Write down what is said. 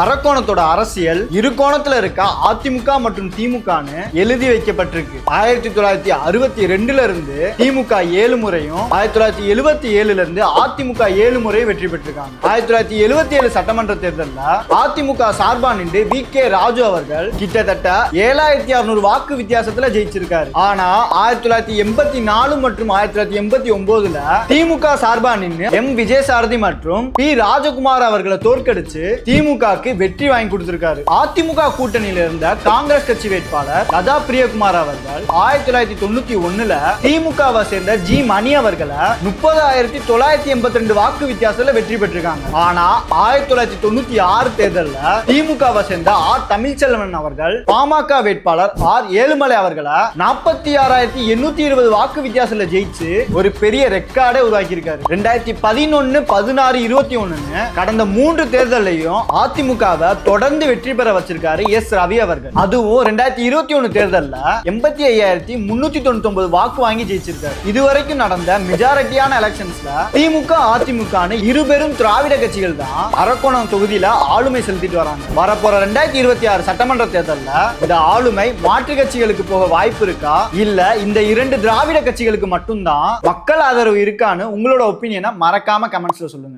அரக்கோணத்தோட அரசியல் இரு கோணத்துல இருக்க அதிமுக மற்றும் திமுகன்னு எழுதி வைக்கப்பட்டிருக்கு. 1962ல இருந்து திமுக 7 முறையும் 1977ல இருந்து அதிமுக 7 முறையும் வெற்றி பெற்றிருக்காங்க. 1977 சட்டமன்ற தேர்தலில் அதிமுக சார்பா நின்று வி.கே. ராஜு அவர்கள் கிட்டத்தட்ட 7600 வாக்கு வித்தியாசத்துல ஜெயிச்சிருக்காரு. ஆனா 1984 மற்றும் 1989ல திமுக சார்பா நின்று எம். விஜயசாரதி மற்றும் பி. ராஜகுமார் அவர்களை தோற்கடிச்சு திமுகக்கு வெற்றி வாங்கி கொடுத்திருக்காரு. அதிமுக கூட்டணியில இருந்த காங்கிரஸ் கட்சி வேட்பாளர் லதா பிரியகுமார் அவர்கள் 1991ல திமுகவை சேர்ந்த ஜி. மணி அவர்களை 30,982 வாக்கு வித்தியாசத்துல வெற்றி பெற்றிருக்காங்க. ஆனா 1996 தேர்தலில் திமுகவை சேர்ந்த ஆர். தமிழ்ச்செல்வன் அவர்கள் பாமக வேட்பாளர் ஆர். ஏழுமலை அவர்களை 46,820 வாக்கு வித்தியாசத்துல ஜெயிச்சு ஒரு பெரிய ரெக்கார்டை உருவாக்கி இருக்காரு. 2011, 16, 21 கடந்த 3 தேர்தலையும் அதிமுகவை தொடர்ந்து வெற்றி பெற வச்சிருக்காரு எஸ். ரவி அவர்கள். அதுவும் 2021 தேர்தல்ல 85,399 வாக்கு வாங்கி ஜெயிச்சிருக்காரு. இதுவரைக்கும் நடந்த மெஜாரிட்டியான எலெக்ஷன்ஸ்ல திமுக அதிமுக இருபெரும் திராவிட கட்சிகள் தான் அரக்கோணம் தொகுதியில ஆளுமை செலுத்திட்டு வராங்க. வரப்போற 2026 சட்டமன்ற தேர்தல்ல இந்த ஆளுமை மாற்று கட்சிகளுக்கு போக வாய்ப்பு இருக்கா, இல்ல இந்த 2 திராவிட கட்சிகளுக்கு மட்டும்தான் மக்கள் ஆதரவு இருக்கான்னு உங்களோட ஒப்பீனியனை மறக்காம கமெண்ட்ஸ்ல சொல்லுங்க.